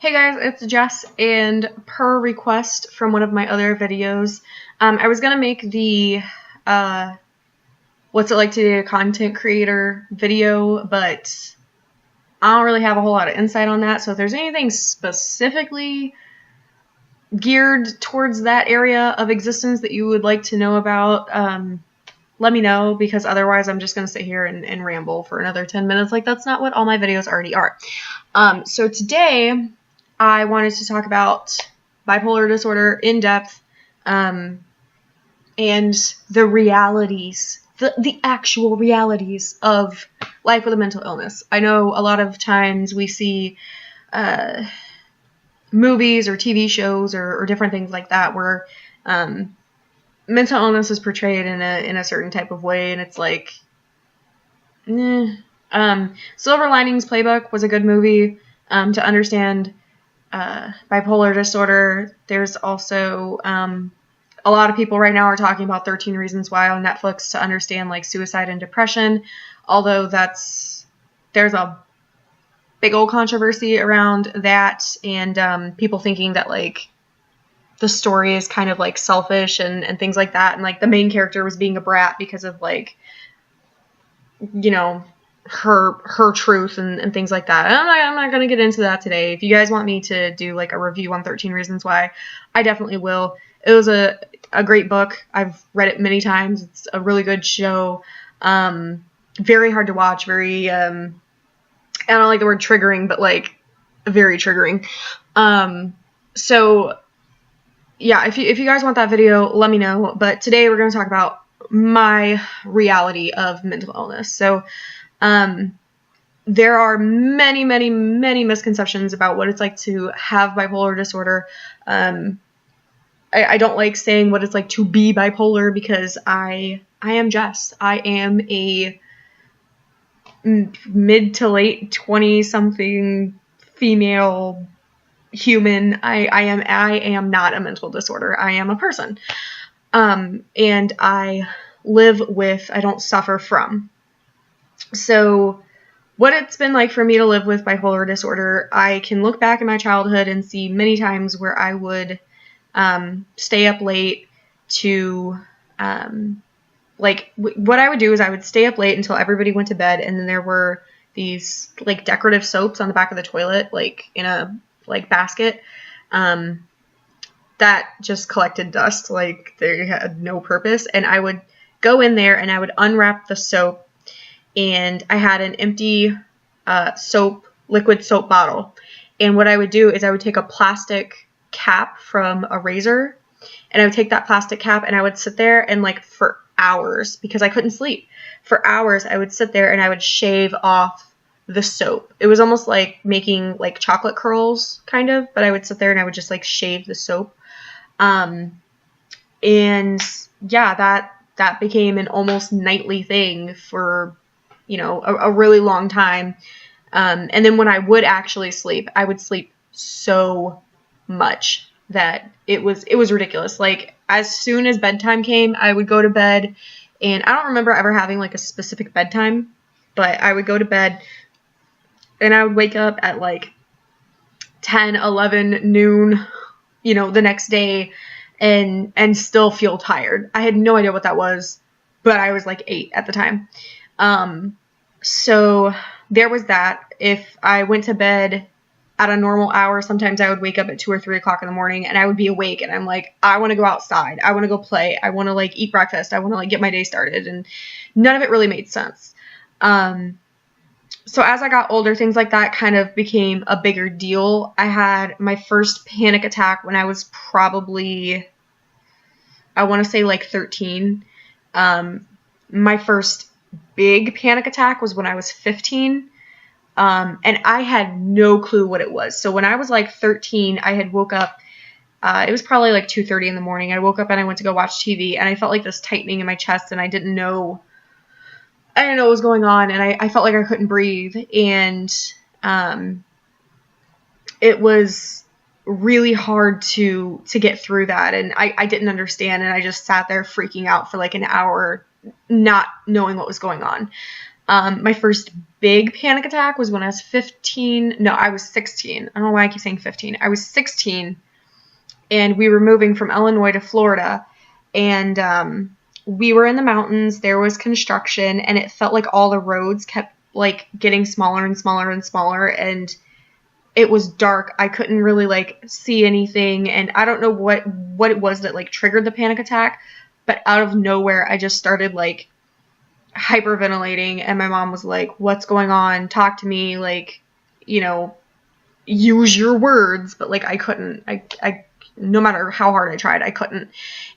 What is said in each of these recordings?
Hey guys, it's Jess, and per request from one of my other videos, I was gonna make the what's it like to be a content creator video, but I don't really have a whole lot of insight on that, so if there's anything specifically geared towards that area of existence that you would like to know about, let me know, because otherwise I'm just gonna sit here and ramble for another 10 minutes. Like, that's not what all my videos already are. So today I wanted to talk about bipolar disorder in depth, and the realities, the actual realities of life with a mental illness. I know a lot of times we see movies or TV shows or different things like that where mental illness is portrayed in a certain type of way, and it's like, Silver Linings Playbook was a good movie to understand bipolar disorder. There's also a lot of people right now are talking about 13 Reasons Why on Netflix to understand like suicide and depression, although there's a big old controversy around that, and people thinking that like the story is kind of like selfish and things like that, and like the main character was being a brat because of like, you know, her truth and things like that. I'm not going to get into that today. If you guys want me to do like a review on 13 Reasons Why, I definitely will. It was a great book. I've read it many times. It's a really good show. Very hard to watch. Very, I don't like the word triggering, but like very triggering. So yeah, if you guys want that video, let me know. But today we're going to talk about my reality of mental illness. So, there are many misconceptions about what it's like to have bipolar disorder. I don't like saying what it's like to be bipolar, because I am Jess. I am a mid to late 20-something female human. I am not a mental disorder. I am a person. And I live with, I don't suffer from. So what it's been like for me to live with bipolar disorder, I can look back in my childhood and see many times where I would stay up late to, what I would do is I would stay up late until everybody went to bed, and then there were these like decorative soaps on the back of the toilet, like in a like basket, that just collected dust, like they had no purpose, and I would go in there and I would unwrap the soap, and I had an empty liquid soap bottle. And what I would do is I would take a plastic cap from a razor, and I would take that plastic cap and I would sit there and like for hours, because I couldn't sleep, for hours I would sit there and I would shave off the soap. It was almost like making like chocolate curls kind of, but I would sit there and I would just like shave the soap. And yeah, that became an almost nightly thing for, you know, a really long time. And then when I would actually sleep, I would sleep so much that it was ridiculous. Like, as soon as bedtime came, I would go to bed, and I don't remember ever having like a specific bedtime, but I would go to bed and I would wake up at like 10, 11, noon, you know, the next day, and still feel tired. I had no idea what that was, but I was like 8 at the time. So there was that. If I went to bed at a normal hour, sometimes I would wake up at 2 or 3 o'clock in the morning, and I would be awake, and I'm like, I want to go outside. I want to go play. I want to like eat breakfast. I want to like get my day started. And none of it really made sense. So as I got older, things like that kind of became a bigger deal. I had my first panic attack when I was probably, I want to say like 13. My first big panic attack was when I was 15. And I had no clue what it was. So when I was like 13, I had woke up, it was probably like 2:30 in the morning. I woke up and I went to go watch TV, and I felt like this tightening in my chest, and I didn't know what was going on, and I felt like I couldn't breathe, and it was really hard to get through that, and I didn't understand, and I just sat there freaking out for like an hour, not knowing what was going on. My first big panic attack was when I was 15. No, I was 16. I don't know why I keep saying 15. I was 16, and we were moving from Illinois to Florida, and we were in the mountains. There was construction, and it felt like all the roads kept like getting smaller and smaller and smaller, and it was dark. I couldn't really like see anything, and I don't know what it was that like triggered the panic attack, but out of nowhere I just started like hyperventilating, and my mom was like, "What's going on? Talk to me, like, you know, use your words." But like I couldn't. I no matter how hard I tried, I couldn't.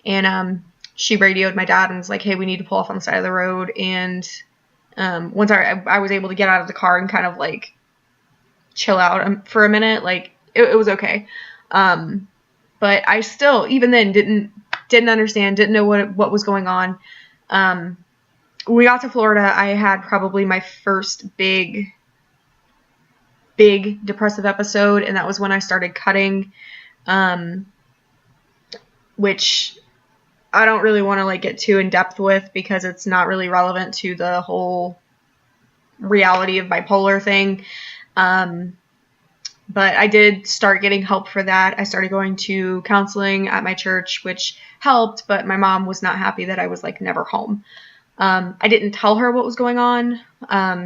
And she radioed my dad and was like, "Hey, we need to pull off on the side of the road." And once I was able to get out of the car and kind of like chill out for a minute, like it was okay. But I still, even then, didn't understand, didn't know what was going on. When we got to Florida, I had probably my first big depressive episode, and that was when I started cutting, which I don't really want to like get too in depth with because it's not really relevant to the whole reality of bipolar thing. But I did start getting help for that. I started going to counseling at my church, which helped, but my mom was not happy that I was like never home. I didn't tell her what was going on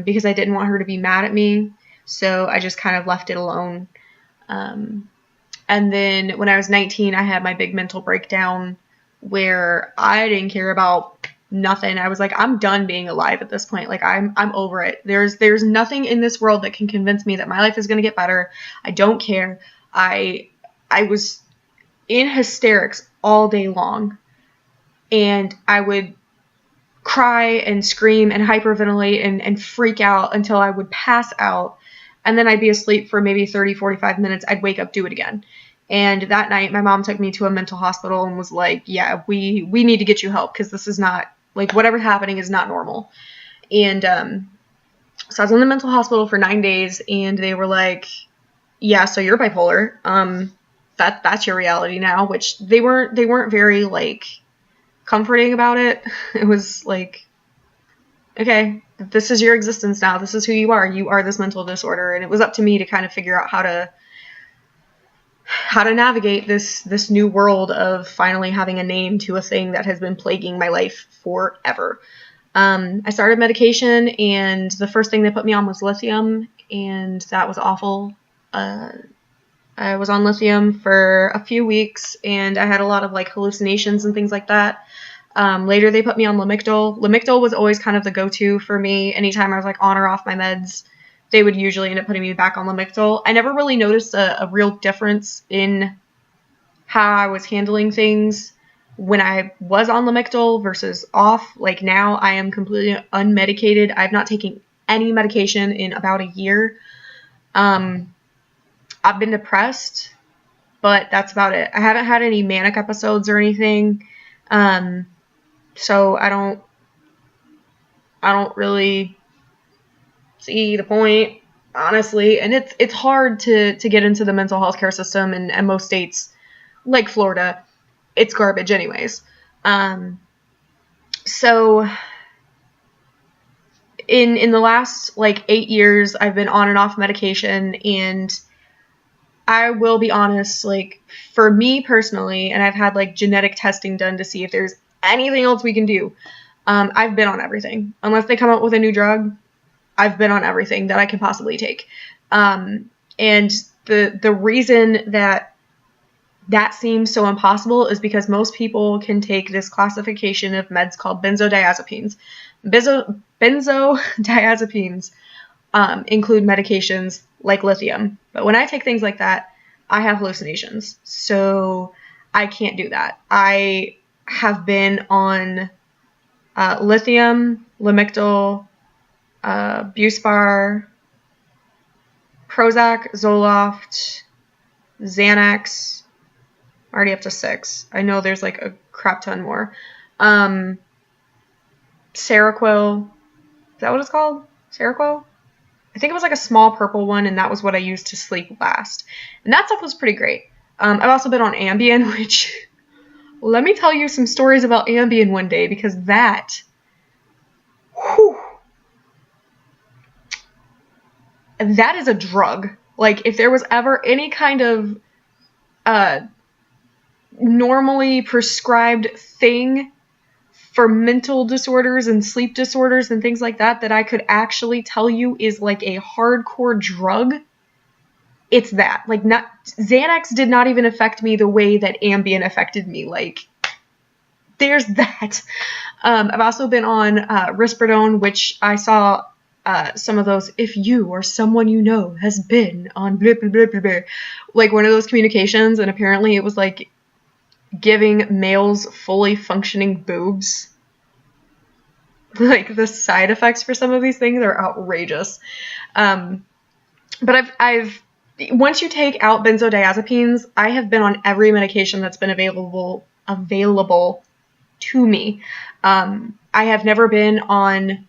because I didn't want her to be mad at me. So I just kind of left it alone. And then when I was 19, I had my big mental breakdown where I didn't care about nothing. I was like, I'm done being alive at this point. Like I'm over it. There's nothing in this world that can convince me that my life is going to get better. I don't care. I was in hysterics all day long, and I would cry and scream and hyperventilate and freak out until I would pass out, and then I'd be asleep for maybe 30, 45 minutes. I'd wake up, do it again. And that night, my mom took me to a mental hospital and was like, yeah, we need to get you help because this is not, like, whatever's happening is not normal. And so I was in the mental hospital for 9 days, and they were like, yeah, so you're bipolar. That's your reality now, which they weren't very, like, comforting about it. It was like, okay, this is your existence now. This is who you are. You are this mental disorder. And it was up to me to kind of figure out how to navigate this new world of finally having a name to a thing that has been plaguing my life forever. I started medication, and the first thing they put me on was lithium, and that was awful. I was on lithium for a few weeks, and I had a lot of like hallucinations and things like that. Later they put me on Lamictal. Lamictal was always kind of the go-to for me. Anytime I was like on or off my meds, they would usually end up putting me back on Lamictal. I never really noticed a real difference in how I was handling things when I was on Lamictal versus off. Like now I am completely unmedicated. I've not taken any medication in about a year. I've been depressed, but that's about it. I haven't had any manic episodes or anything. So I don't really see the point, honestly. And it's hard to get into the mental health care system, and most states, like Florida, it's garbage anyways. So in the last like 8 years, I've been on and off medication, and I will be honest, like for me personally, and I've had like genetic testing done to see if there's anything else we can do. I've been on everything. Unless they come up with a new drug, I've been on everything that I can possibly take. And the reason that seems so impossible is because most people can take this classification of meds called benzodiazepines. Benzodiazepines include medications like lithium. But when I take things like that, I have hallucinations. So I can't do that. I have been on lithium, Lamictal, Buspar, Prozac, Zoloft, Xanax. Already up to 6. I know there's like a crap ton more. Seroquel. Is that what it's called? Seroquel? I think it was like a small purple one, and that was what I used to sleep last. And that stuff was pretty great. I've also been on Ambien, which... Let me tell you some stories about Ambien one day, because that... Whew, that is a drug. Like, if there was ever any kind of normally prescribed thing for mental disorders and sleep disorders and things like that I could actually tell you is like a hardcore drug, it's that. Like, not Xanax did not even affect me the way that Ambien affected me. Like, there's that. I've also been on Risperidone, which I saw some of those, if you or someone you know has been on blah, blah, blah, blah, blah, like one of those communications, and apparently it was like giving males fully functioning boobs. Like, the side effects for some of these things are outrageous. But I've once you take out benzodiazepines, I have been on every medication that's been available to me. I have never been on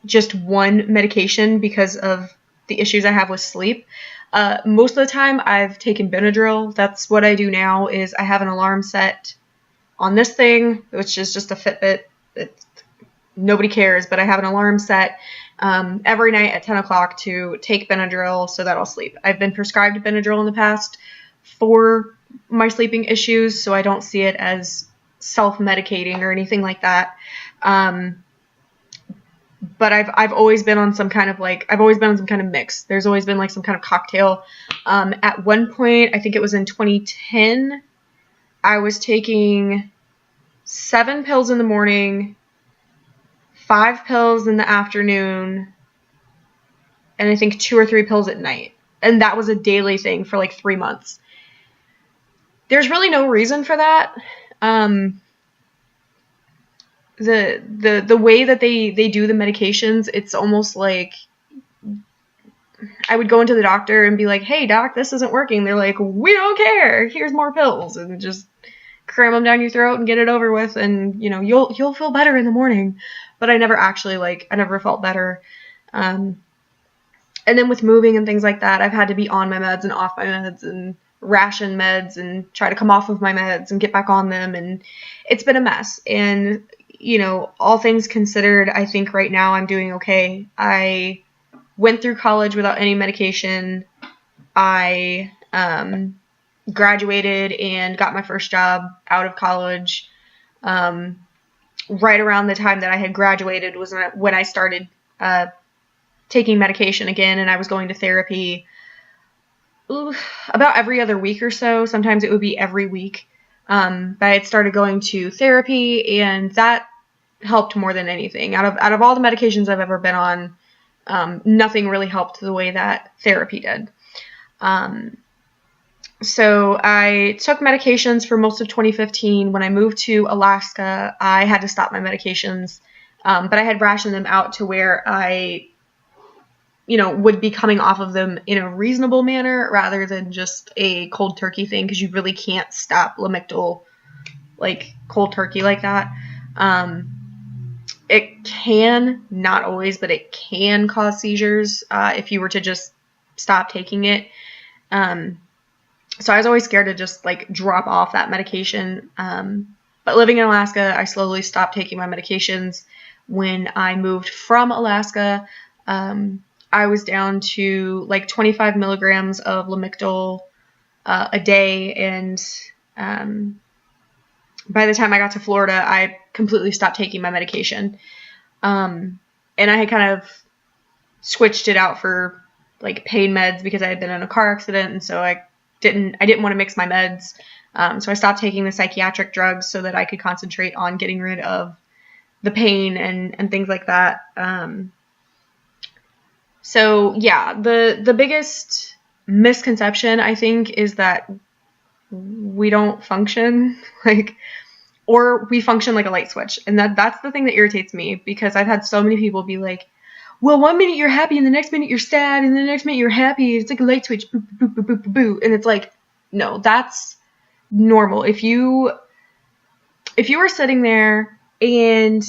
just one medication because of the issues I have with sleep. Most of the time I've taken Benadryl. That's what I do now, is I have an alarm set on this thing, which is just a Fitbit. Nobody cares, but I have an alarm set every night at 10 o'clock to take Benadryl so that I'll sleep. I've been prescribed Benadryl in the past for my sleeping issues, so I don't see it as self-medicating or anything like that. But I've always been on some kind of mix. There's always been like some kind of cocktail. At one point, I think it was in 2010, I was taking 7 pills in the morning, 5 pills in the afternoon, and I think 2 or 3 pills at night. And that was a daily thing for like 3 months. There's really no reason for that. The way that they do the medications, it's almost like I would go into the doctor and be like, hey doc, this isn't working. They're like, we don't care. Here's more pills, and just cram them down your throat and get it over with, and you know, you'll feel better in the morning. But I never felt better. And then with moving and things like that, I've had to be on my meds and off my meds and ration meds and try to come off of my meds and get back on them, and it's been a mess. And you know, all things considered, I think right now I'm doing okay. I went through college without any medication. I graduated and got my first job out of college. Right around the time that I had graduated was when I started taking medication again, and I was going to therapy about every other week or so. Sometimes it would be every week. But I had started going to therapy, and that helped more than anything. Out of all the medications I've ever been on, nothing really helped the way that therapy did. So I took medications for most of 2015. When I moved to Alaska, I had to stop my medications, but I had rationed them out to where I, you know, would be coming off of them in a reasonable manner rather than just a cold turkey thing, because you really can't stop Lamictal like cold turkey like that. It can, not always, but it can cause seizures if you were to just stop taking it. So I was always scared to just like drop off that medication. But living in Alaska, I slowly stopped taking my medications. When I moved from Alaska, I was down to like 25 milligrams of Lamictal a day, and by the time I got to Florida, I completely stopped taking my medication. And I had kind of switched it out for like pain meds because I had been in a car accident, and so I didn't want to mix my meds. So I stopped taking the psychiatric drugs so that I could concentrate on getting rid of the pain and things like that. So yeah, the biggest misconception, I think, is that we don't function or we function like a light switch. And that's the thing that irritates me, because I've had so many people be like, well, 1 minute you're happy and the next minute you're sad and the next minute you're happy. It's like a light switch. Boop, boop, boop, boop, boop, boop. And it's like, no, that's normal. If you were sitting there and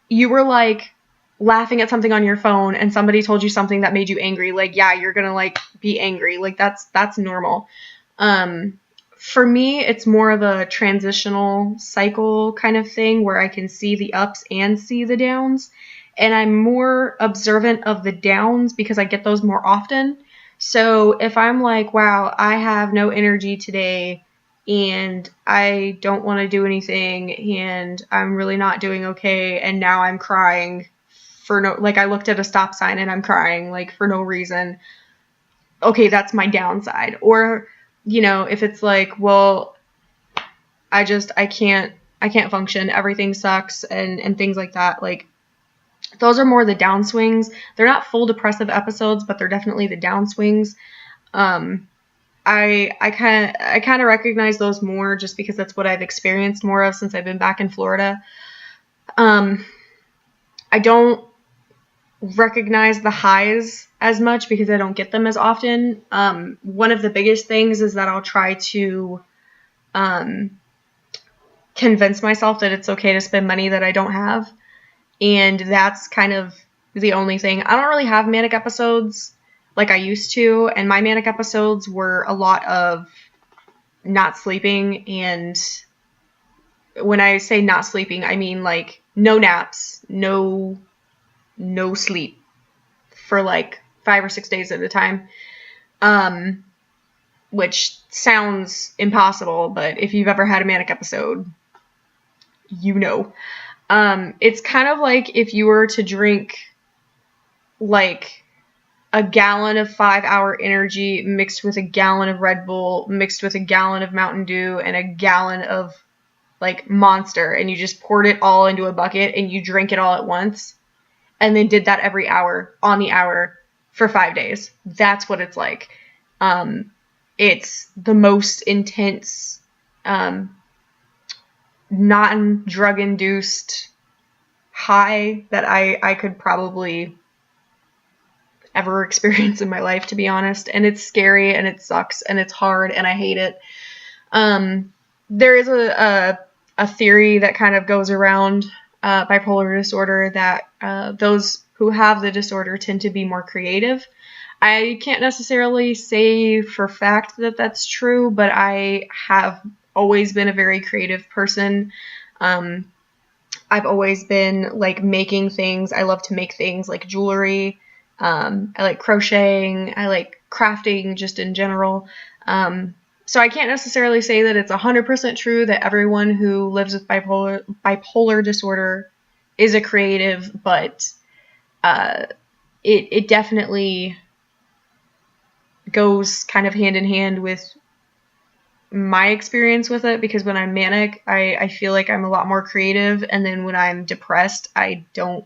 you were like laughing at something on your phone and somebody told you something that made you angry, like, yeah, you're going to like be angry. Like that's normal. For me, it's more of a transitional cycle kind of thing where I can see the ups and see the downs. and I'm more observant of the downs because I get those more often. So if I'm like, wow, I have no energy today and I don't want to do anything and I'm really not doing okay and now I'm crying for no, like I looked at a stop sign and I'm crying like for no reason. Okay, that's my downside. Or, you know, if it's like, well, I can't function, everything sucks and things like that. Like those are more the downswings. They're not full depressive episodes, but they're definitely the downswings. I kind of recognize those more just because that's what I've experienced more of since I've been back in Florida. I don't recognize the highs as much because I don't get them as often. One of the biggest things is that I'll try to convince myself that it's okay to spend money that I don't have. And that's kind of the only thing. I don't really have manic episodes like I used to. And my manic episodes were a lot of not sleeping. And when I say not sleeping, I mean like no naps, no sleep for like 5 or 6 days at a time. Which sounds impossible, but if you've ever had a manic episode, you know. It's kind of like if you were to drink like a gallon of 5-hour energy mixed with a gallon of Red Bull, mixed with a gallon of Mountain Dew and a gallon of like Monster, and you just poured it all into a bucket and you drank it all at once and then did that every hour on the hour for 5 days. That's what it's like. It's the most intense, non-drug induced high that I could probably ever experience in my life, to be honest. And it's scary and it sucks and it's hard and I hate it. There is a theory that kind of goes around bipolar disorder that those who have the disorder tend to be more creative. I can't necessarily say for fact that that's true, but I have always been a very creative person. I've always been like making things. I love to make things like jewelry. I like crocheting. I like crafting just in general. So I can't necessarily say that it's 100% true that everyone who lives with bipolar disorder is a creative, but it definitely goes kind of hand in hand with my experience with it, because when I'm manic, I feel like I'm a lot more creative, and then when I'm depressed, I don't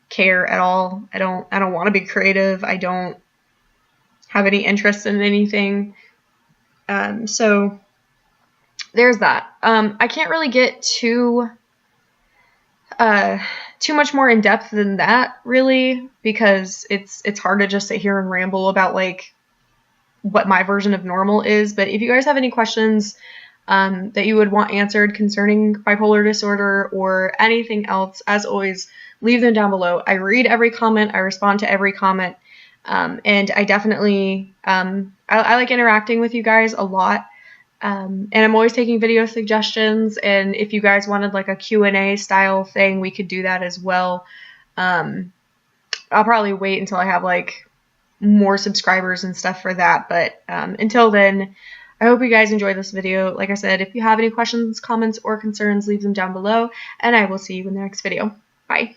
care at all. I don't want to be creative. I don't have any interest in anything. So there's that. I can't really get too much more in depth than that, really, because it's hard to just sit here and ramble about like what my version of normal is. But if you guys have any questions that you would want answered concerning bipolar disorder or anything else, as always, leave them down below. I read every comment. I respond to every comment. And I definitely, I like interacting with you guys a lot. And I'm always taking video suggestions. And if you guys wanted like a Q&A style thing, we could do that as well. I'll probably wait until I have like more subscribers and stuff for that. But until then, I hope you guys enjoyed this video. Like I said, if you have any questions, comments, or concerns, leave them down below. And I will see you in the next video. Bye.